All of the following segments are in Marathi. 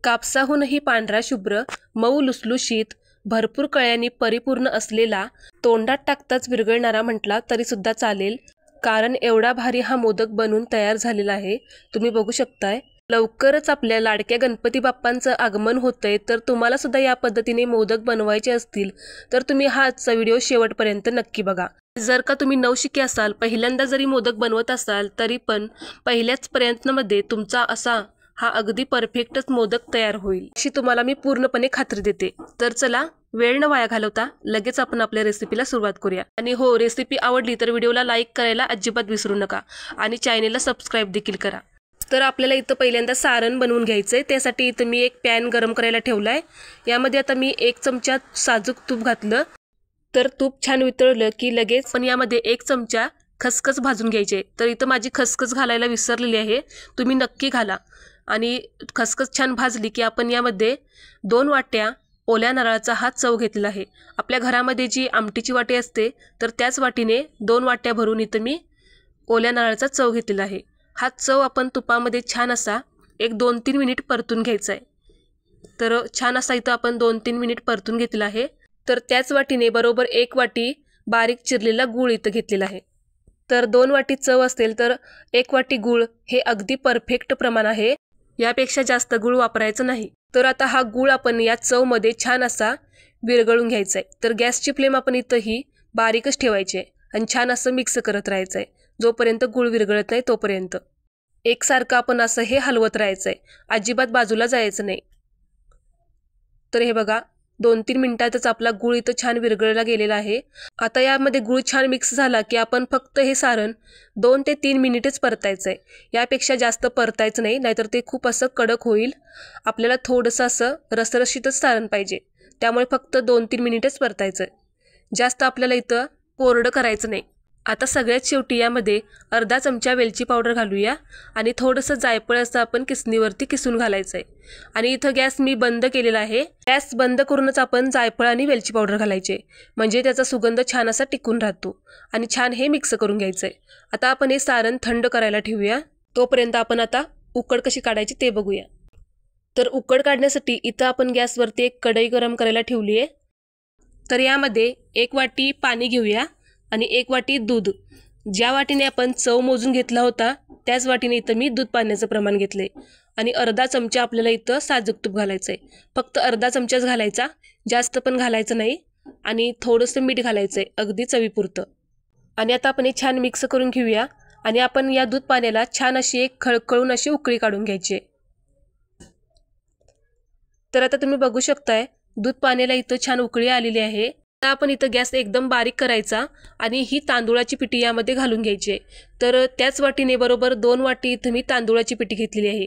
कापसाहूनही पांढरा शुभ्र, मऊ लुसलुशीत, भरपूर कळ्यांनी परिपूर्ण असलेला, तोंडात टाकताच विरघळणारा म्हटला तरी सुद्धा चालेल, कारण एवढा भारी हा मोदक बनून तयार झालेला आहे. तुम्ही बघू शकताय. लवकरच आपल्या लाडक्या गणपती बाप्पांचं आगमन होतंय, तर तुम्हाला सुद्धा या पद्धतीने मोदक बनवायचे असतील तर तुम्ही हा आजचा व्हिडिओ शेवटपर्यंत नक्की बघा. जर का तुम्ही नवशिके असाल, पहिल्यांदा जरी मोदक बनवत असाल तरी पण पहिल्याच प्रयत्नामध्ये तुमचा असा हा अगदी परफेक्टच मोदक तयार होईल अशी तुम्हाला मी पूर्णपणे खात्री देते. तर चला वेळ न वाया घालवता लगेच आपण आपल्या रेसिपीला सुरुवात करूया. आणि हो, रेसिपी आवडली तर व्हिडिओला लाईक करायला अजिबात विसरू नका आणि चॅनेलला सबस्क्राईब देखील करा. तर आपल्याला इथं पहिल्यांदा सारण बनवून घ्यायचं आहे. त्यासाठी इथं मी एक पॅन गरम करायला ठेवला आहे. यामध्ये आता मी 1 चमचा साजूक तूप घातलं. तर तूप छान वितळलं की लगेच पण यामध्ये 1 चमचा खसखस भाजून घ्यायचे. तर इथं माझी खसखस घालायला विसरलेली आहे, तुम्ही नक्की घाला. आणि खसखस छान भाजली की आपण यामध्ये 2 वाट्या ओल्या नारळाचा हा चव घेतलेला आहे. आपल्या घरामध्ये जी आमटीची वाटी असते तर त्याच वाटीने 2 वाट्या भरून इथं मी ओल्या नारळाचा चव घेतलेला आहे. हा चव आपण तुपामध्ये छान असा एक 2-3 मिनिट परतून घ्यायचा आहे. तर छान असा इथं आपण 2-3 मिनिट परतून घेतलेला आहे. तर त्याच वाटीने बरोबर 1 वाटी बारीक चिरलेला गूळ इथं घेतलेला आहे. तर 2 वाटी चव असेल तर 1 वाटी गूळ हे अगदी परफेक्ट प्रमाण आहे. यापेक्षा जास्त गूळ वापरायचं नाही. तर आता हा गूळ आपण या चवमध्ये छान असा विरघळून घ्यायचा आहे. तर गॅसची फ्लेम आपण इथंही बारीकच ठेवायची आहे आणि छान असं मिक्स करत राहायचं आहे जोपर्यंत गूळ विरघळत नाही तोपर्यंत. एकसारखं आपण असं हे हलवत राहायचं आहे, अजिबात बाजूला जायचं नाही. तर हे बघा 2-3 मिनिटातच आपला गूळ इथं छान विरघळला गेलेला आहे. आता यामध्ये गूळ छान मिक्स झाला की आपण फक्त हे सारण 2 ते 3 मिनिटच परतायचं आहे. यापेक्षा जास्त परतायचं नाही, नाहीतर ते खूप असं कडक होईल. आपल्याला थोडंसं असं रसरशीतच सारण पाहिजे, त्यामुळे फक्त 2-3 मिनिटच परतायचं आहे. जास्त आपल्याला इथं कोरडं करायचं नाही. आता सगळ्यात शेवटी यामध्ये अर्धा चमचा वेलची पावडर घालूया आणि थोडंसं जायफळ असं आपण किसणीवरती किसून घालायचं आहे. आणि इथं गॅस मी बंद केलेला आहे. गॅस बंद करूनच आपण जायफळ आणि वेलची पावडर घालायचे, म्हणजे त्याचा सुगंध छान असा टिकून राहतो. आणि छान हे मिक्स करून घ्यायचं आहे. आता आपण हे सारण थंड करायला ठेवूया. तोपर्यंत आपण आता उकड कशी काढायची ते बघूया. तर उकड काढण्यासाठी इथं आपण गॅसवरती एक कढई गरम करायला ठेवली आहे. तर यामध्ये 1 वाटी पाणी घेऊया आणि 1 वाटी दूध. ज्या वाटीने आपण चव मोजून घेतला होता त्याच वाटीने इथं मी दूध पाण्याचं प्रमाण घेतलंय. आणि अर्धा चमचा आपल्याला इथं साजूक तूप घालायचं आहे. फक्त अर्धा चमचाच घालायचा, जास्त पण घालायचं नाही. आणि थोडंसं मीठ घालायचं आहे अगदी चवीपुरतं. आणि आता आपण हे छान मिक्स करून घेऊया. आणि आपण या दूध पाण्याला छान अशी एक खळखळून अशी उकळी काढून घ्यायची आहे. तर आता तुम्ही बघू शकताय दूध पाण्याला इथं छान उकळी आलेली आहे. आता आपण इथं गॅस एकदम बारीक करायचा आणि ही तांदूळाची पिठी यामध्ये घालून घ्यायची आहे. तर त्याच वाटीने बरोबर 2 वाटी इथं मी तांदूळाची पिठी घेतलेली आहे.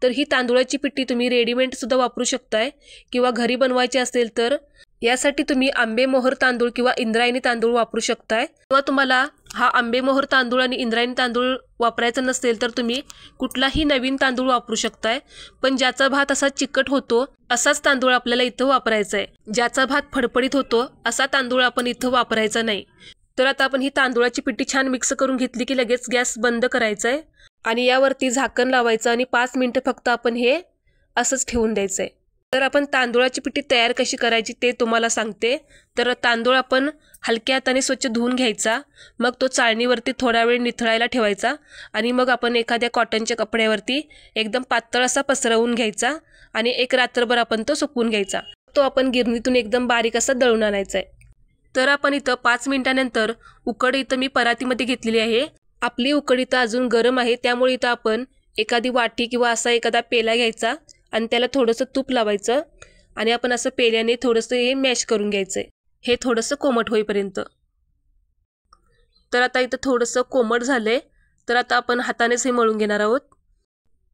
तर ही तांदूळाची पिठी तुम्ही रेडीमेड सुद्धा वापरू शकताय किंवा घरी बनवायची असेल तर यासाठी तुम्ही आंबेमोहर तांदूळ किंवा इंद्रायणी तांदूळ वापरू शकताय. किंवा तुम्हाला हा आंबेमोहर तांदूळ आणि इंद्रायणी तांदूळ वापरायचा नसेल तर तुम्ही कुठलाही नवीन तांदूळ वापरू शकताय. पण ज्याचा भात असा चिकट होतो असाच तांदूळ आपल्याला इथं वापरायचा आहे. ज्याचा भात फडफडीत होतो असा तांदूळ आपण इथं वापरायचा नाही. तर आता आपण ही तांदूळाची पिठी छान मिक्स करून घेतली की लगेच गॅस बंद करायचा आहे आणि यावरती झाकण लावायचं आणि 5 मिनिटं फक्त आपण हे असंच ठेवून द्यायचं आहे. तर आपण तांदूळाची पिठी तयार कशी करायची ते तुम्हाला सांगते. तर तांदूळ आपण हलक्या हाताने स्वच्छ धुवून घ्यायचा, मग तो चाळणीवरती थोडा वेळ निथळायला ठेवायचा आणि मग आपण एखाद्या कॉटनच्या कपड्यावरती एकदम पातळ असा पसरवून घ्यायचा आणि एक रात्रभर आपण तो सुकवून घ्यायचा. तो आपण गिरणीतून एकदम बारीक असा दळून आणायचा आहे. तर आपण इथं 5 मिनिटानंतर उकड इथं मी परातीमध्ये घेतलेली आहे. आपली उकड इथं अजून गरम आहे, त्यामुळे इथं आपण एखादी वाटी किंवा असा एखादा पेला घ्यायचा आणि त्याला थोडंसं तूप लावायचं आणि आपण असं पेल्याने थोडंसं हे मॅश करून घ्यायचं आहे, हे थोडंसं कोमट होईपर्यंत. तर आता इथं थोडंसं कोमट झालंय, तर आता आपण हातानेच हे मळून घेणार आहोत.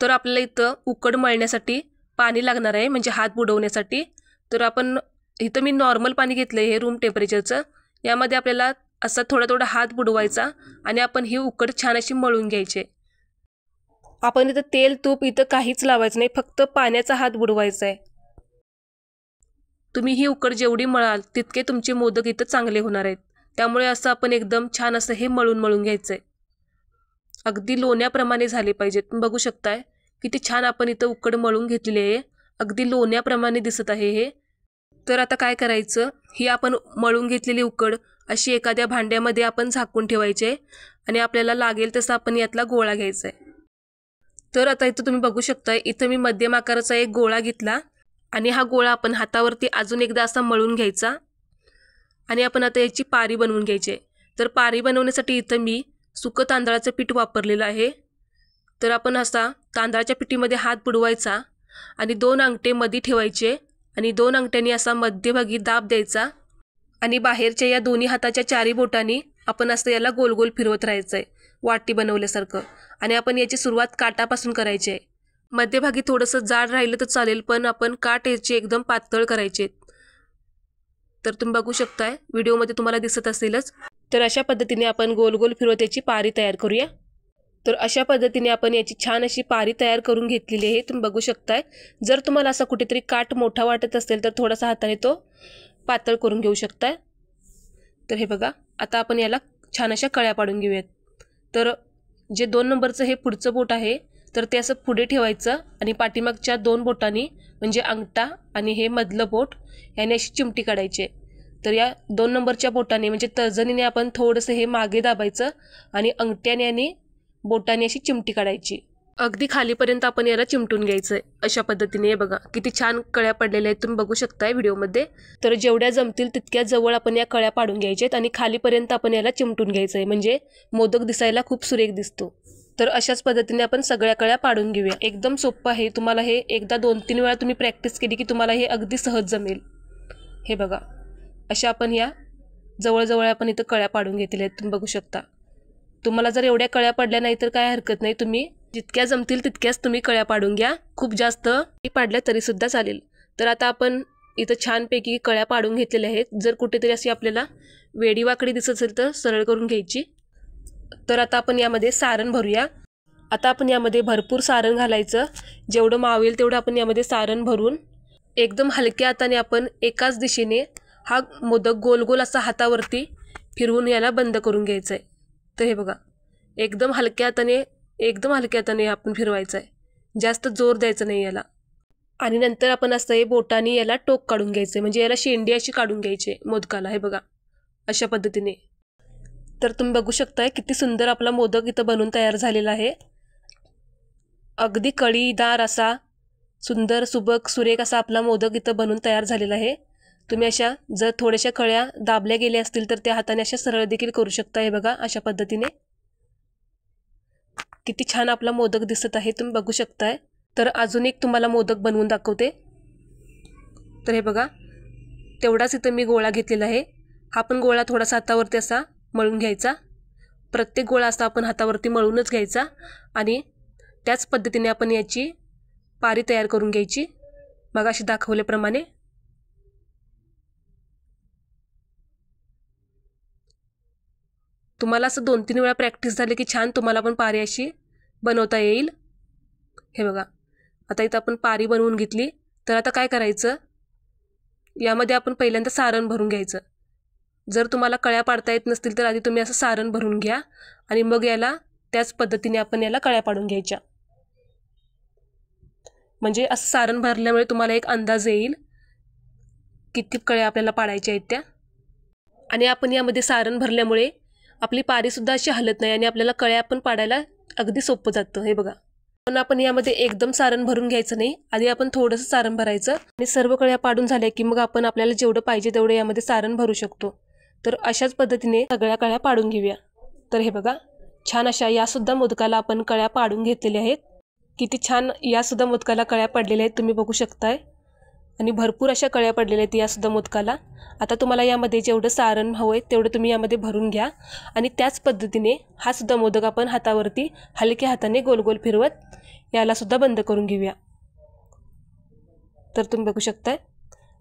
तर आपल्याला इथं उकड मळण्यासाठी पाणी लागणार आहे, म्हणजे हात बुडवण्यासाठी. तर आपण इथं मी नॉर्मल पाणी घेतलंय हे रूम टेम्परेचरचं. यामध्ये आपल्याला असा थोडा थोडा हात बुडवायचा आणि आपण ही उकड छान अशी मळून घ्यायची. आपण इथं तेल तूप इथं काहीच लावायचं नाही, फक्त पाण्याचा हात बुडवायचा आहे. तुम्ही ही उकड जेवढी मळाल तितके तुमचे मोदक इथं चांगले होणार आहेत. त्यामुळे असं आपण एकदम छान असं हे मळून घ्यायचं आहे. अगदी लोण्याप्रमाणे झाले पाहिजेत. बघू शकताय किती छान आपण इथं उकड मळून घेतलेली आहे. अगदी लोण्याप्रमाणे दिसत आहे हे। तर आता काय करायचं, ही आपण मळून घेतलेली उकड अशी एखाद्या भांड्यामध्ये आपण झाकून ठेवायचे आणि आपल्याला लागेल तसं आपण यातला गोळा घ्यायचा आहे। तर आता इथं तुम्ही बघू शकता, इथं मी मध्यम आकाराचा एक गोळा घेतला आणि हा गोळा आपण हातावरती अजून एकदा असा मळून घ्यायचा आणि आपण आता याची पारी बनवून घ्यायची आहे। तर पारी बनवण्यासाठी इथं मी सुकं तांदळाचं पीठ वापरलेलं आहे। तर आपण असा तांदळाच्या पिठीमध्ये हात बुडवायचा आणि 2 अंगठे मध्ये ठेवायचे आणि 2 अंगठ्यांनी असा मध्यभागी दाब द्यायचा आणि बाहेरच्या या दोन्ही हाताच्या चारी बोटांनी आपण असं याला गोल गोल फिरवत राहायचं आहे, वाटी बनवल्यासारखं। आणि आपण याची सुरुवात काटापासून करायची आहे। मध्यभागी थोडंसं जाड राहिलं तर चालेल, पण आपण काट याचे एकदम पातळ करायचे। तर तुम्ही बघू शकताय, व्हिडिओमध्ये तुम्हाला दिसत असेलच। तर अशा पद्धतीने आपण गोल गोल फिरवत याची पारी तयार करूया। तर अशा पद्धतीने आपण याची छान अशी पारी तयार करून घेतलेली आहे, तुम्ही बघू शकताय। जर तुम्हाला असा कुठेतरी काट मोठा वाटत असेल तर थोडासा हाताने तो पातळ करून घेऊ शकताय। तर हे बघा, आता आपण याला छान अशा कळ्या पाडून घेऊयात। तर जे 2 नंबरचं हे पुढचं बोट आहे, तर ते असं पुढे ठेवायचं आणि पाठीमागच्या 2 बोटांनी म्हणजे अंगठा आणि हे मधलं बोट याने अशी चिमटी काढायची। तर या 2 नंबरच्या बोटाने म्हणजे तर्जनीने आपण थोडंसं हे मागे दाबायचं आणि अंगठ्याने आणि बोटाने अशी चिमटी काढायची। अगदी खालीपर्यंत आपण याला चिमटून घ्यायचं आहे। अशा पद्धतीने हे बघा किती छान कळ्या पडलेल्या आहेत, तुम्ही बघू शकताय व्हिडिओमध्ये। तर जेवढ्या जमतील तितक्या जवळ आपण या कळ्या पाडून घ्यायच्यात आणि खालीपर्यंत आपण याला चिमटून घ्यायचं आहे, म्हणजे मोदक दिसायला खूप सुरेख दिसतो। तर अशाच पद्धतीने आपण सगळ्या कळ्या पाडून घेऊया। एकदम सोपं आहे, तुम्हाला हे एकदा 2-3 वेळा तुम्ही प्रॅक्टिस केली की तुम्हाला हे अगदी सहज जमेल। हे बघा, अशा आपण या जवळजवळ आपण इथं कळ्या पाडून घेतलेल्या आहेत, तुम्ही बघू शकता। तुम्हाला जर एवढ्या कळ्या पडल्या नाही तर काय हरकत नाही, तुम्ही जितक्या जमतील तितक्याच तुम्ही कळ्या पाडून घ्या, खूप जास्त पाडल्या तरी सुद्धा चालेल। तर आता आपण इथं छानपैकी कळ्या पाडून घेतलेल्या आहेत। जर कुठेतरी अशी आपल्याला वेडीवाकडी दिसत असेल तर सरळ करून घ्यायची। तर आता आपण यामध्ये सारण भरूया। आता आपण यामध्ये भरपूर सारण घालायचं, जेवढं मावेल तेवढं आपण यामध्ये सारण भरून एकदम हलक्या हाताने आपण एकाच दिशेने हा मोदक गोल गोल असा हातावरती फिरवून याला बंद करून घ्यायचं आहे। तर हे बघा, एकदम हलक्या हाताने आपण फिरवायचं आहे, जास्त जोर द्यायचा नाही याला। आणि नंतर आपण असं हे बोटाने याला टोक काढून घ्यायचं, म्हणजे याला शेंडी अशी काढून घ्यायची मोदकाला। हे बघा अशा पद्धतीने। तर तुम्ही बघू शकताय किती सुंदर आपला मोदक इथं बनून तयार झालेला आहे। अगदी कळीदार असा सुंदर सुबक सुरेख असा आपला मोदक इथं बनून तयार झालेला आहे। तुम्ही अशा जर थोड्याशा कळ्या दाबल्या गेल्या असतील तर त्या हाताने अशा सरळ देखील करू शकता। हे बघा अशा पद्धतीने किती छान आपला मोदक दिसत आहे, तुम्ही बघू शकताय। तर अजून एक तुम्हाला मोदक बनवून दाखवते। तर हे बघा, तेवढाच इथं मी गोळा घेतलेला आहे। हा पण गोळा थोडासा हातावरती असा मळून घ्यायचा, प्रत्येक गोळा असा आपण हातावरती मळूनच घ्यायचा आणि त्याच पद्धतीने आपण याची पारी तयार करून घ्यायची, मगाशी दाखवल्याप्रमाणे। तुम्हाला असं 2-3 वेळा प्रॅक्टिस झाली की छान तुम्हाला पण पारी अशी बनवता येईल। हे बघा, आता इथं आपण पारी बनवून घेतली। तर आता काय करायचं, यामध्ये आपण पहिल्यांदा सारण भरून घ्यायचं। जर तुम्हाला कळ्या पाडता येत नसतील तर आधी तुम्ही असं सारण भरून घ्या आणि मग याला त्याच पद्धतीने आपण याला कळ्या पाडून घ्यायच्या। म्हणजे असं सारण भरल्यामुळे तुम्हाला एक अंदाज येईल किती कळ्या आपल्याला पाडायच्या आहेत त्या। आणि आपण यामध्ये सारण भरल्यामुळे आपली पारी सुद्धा अशी हलत नाही आणि आपल्याला कळ्या पण पाडायला अगदी सोपं जातं। हे बघा, पण आपण यामध्ये एकदम सारण भरून घ्यायचं नाही, आधी आपण थोडंसं सारण भरायचं आणि सर्व कळ्या पाडून झाल्या की मग आपण आपल्याला जेवढं पाहिजे तेवढं यामध्ये सारण भरू शकतो। तर अशाच पद्धतीने सगळ्या कळ्या पाडून घेऊया। तर हे बघा, छान अशा यासुद्धा मोदकाला आपण कळ्या पाडून घेतलेल्या आहेत। किती छान यासुद्धा मोदकाला कळ्या पडलेल्या आहेत, तुम्ही बघू शकताय। आणि भरपूर अशा कळ्या पडलेल्या आहेत यासुद्धा मोदकाला। आता तुम्हाला यामध्ये जेवढं सारण हवं आहे तेवढं तुम्ही यामध्ये भरून घ्या आणि त्याच पद्धतीने हा सुद्धा मोदक आपण हातावरती हलक्या हाताने गोल गोल फिरवत याला सुद्धा बंद करून घेऊया। तर तुम्ही बघू शकताय,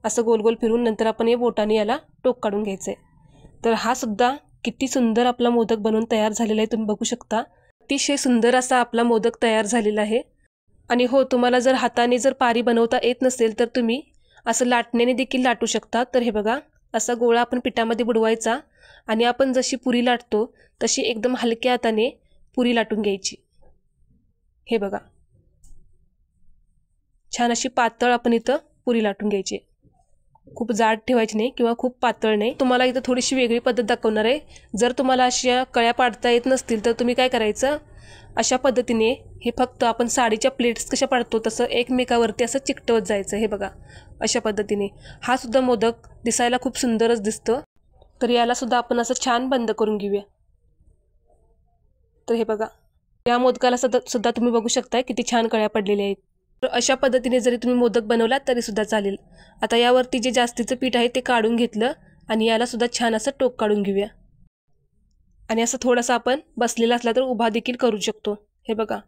असं गोल गोल फिरवून नंतर आपण या बोटाने याला टोक काढून घ्यायचं आहे। तर हा सुद्धा किती सुंदर आपला मोदक बनवून तयार झालेला आहे, तुम्ही बघू शकता। अतिशय सुंदर असा आपला मोदक तयार झालेला आहे। आणि हो, तुम्हाला जर हाताने जर पारी बनवता येत नसेल तर तुम्ही असं लाटण्याने देखील लाटू शकता। तर हे बघा, असा गोळा आपण पिठामध्ये बुडवायचा आणि आपण जशी पुरी लाटतो तशी एकदम हलक्या हाताने पुरी लाटून घ्यायची। हे बघा, छान अशी पातळ आपण इथं पुरी लाटून घ्यायची, खूप जाड ठेवायची नाही किंवा खूप पातळ नाही। तुम्हाला इथं थोडीशी वेगळी पद्धत दाखवणार आहे। जर तुम्हाला अशा कळ्या पाडता येत नसतील तर तुम्ही काय करायचं, अशा पद्धतीने हे फक्त आपण साडीच्या प्लेट्स कशा पाडतो तसं एकमेकावरती असं चिकटवत जायचं। हे बघा अशा पद्धतीने हा सुद्धा मोदक दिसायला खूप सुंदरच दिसतो। तर याला सुद्धा आपण असं छान बंद करून घेऊया। तर हे बघा या मोदकाला सुद्धा तुम्ही बघू शकता किती छान कळ्या पडलेल्या आहेत। तर अशा पद्धतीने जरी तुम्ही मोदक बनवला तरी सुद्धा चालेल। आता यावरती जे जास्तीचं पीठ आहे ते काढून घेतलं आणि याला सुद्धा छान असं टोक काढून घेऊया आणि असं थोडंसं आपण बसलेला असला तर उभा देखील करू शकतो। हे बघा,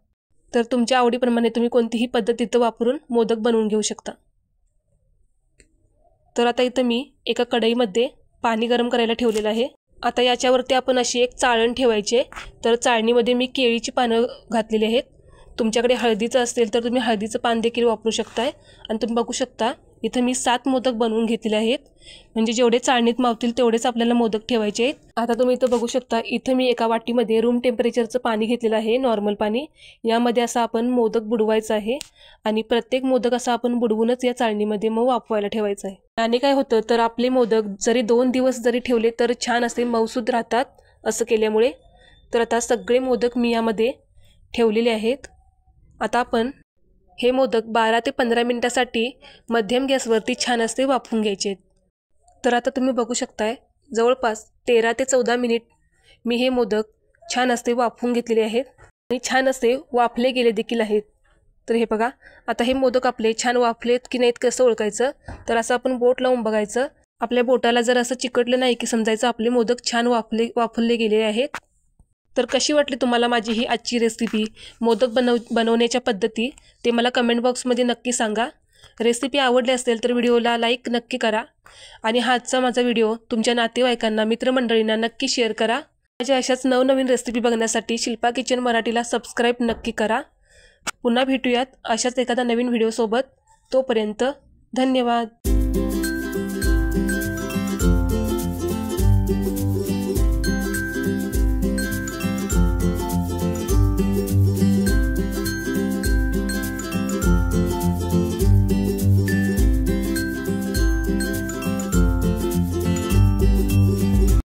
तर तुमच्या आवडीप्रमाणे तुम्ही कोणतीही पद्धत इथं वापरून मोदक बनवून घेऊ शकता। तर आता इथं मी एका कढईमध्ये पाणी गरम करायला ठेवलेलं आहे। आता याच्यावरती आपण अशी एक चाळण ठेवायची। तर चाळणीमध्ये मी केळीची पानं घातलेली आहेत। तुमच्याकडे हळदीचं असेल तर तुम्ही हळदीचं पान देखील वापरू शकताय। आणि तुम्ही बघू शकता इथं मी 7 मोदक बनवून घेतलेले आहेत, म्हणजे जेवढे चाळणीत मावतील तेवढेच आपल्याला मोदक ठेवायचे आहेत। आता तुम्ही इथं बघू शकता इथं मी एका वाटीमध्ये रूम टेम्परेचरचं पाणी घेतलेलं आहे, नॉर्मल पाणी। यामध्ये असं आपण मोदक बुडवायचं आहे आणि प्रत्येक मोदक असा आपण बुडवूनच या चाळणीमध्ये मग वाफवायला ठेवायचं आहे। आणि काय होतं तर आपले मोदक जरी 2 दिवस जरी ठेवले तर छान असे मऊसूद राहतात असं केल्यामुळे। तर आता सगळे मोदक मी यामध्ये ठेवलेले आहेत। आता आपण हे मोदक 12 ते 15 मिनिटासाठी मध्यम गॅसवरती छान असे वाफवून घ्यायचे। तर आता तुम्ही बघू शकताय जवळपास 13 ते 14 मिनिट मी हे मोदक छान असे वाफवून घेतलेले आहेत आणि छान असे वाफले गेले देखील आहेत। तर हे बघा आता हे मोदक आपले छान वाफलेत की नाहीत कसं ओळखायचं, तर असं आपण बोट लावून बघायचं। आपल्या बोटाला जर असं चिकटलं नाही की समजायचं आपले मोदक छान वाफवले गेलेले आहेत। तर कशी वाटली तुम्हाला माझी ही आजची रेसिपी, मोदक बनवण्याच्या पद्धती, ते मला कमेंट बॉक्समध्ये नक्की सांगा। रेसिपी आवडली असेल तर व्हिडिओला लाईक नक्की करा आणि हाचा माझा व्हिडिओ तुमच्या नातेवाईकांना मित्रमंडळींना नक्की शेअर करा। माझ्या अशाच नवनवीन रेसिपी बघण्यासाठी शिल्पा किचन मराठीला सबस्क्राईब नक्की करा। पुन्हा भेटूयात अशाच एखादा नवीन व्हिडिओसोबत, तोपर्यंत धन्यवाद।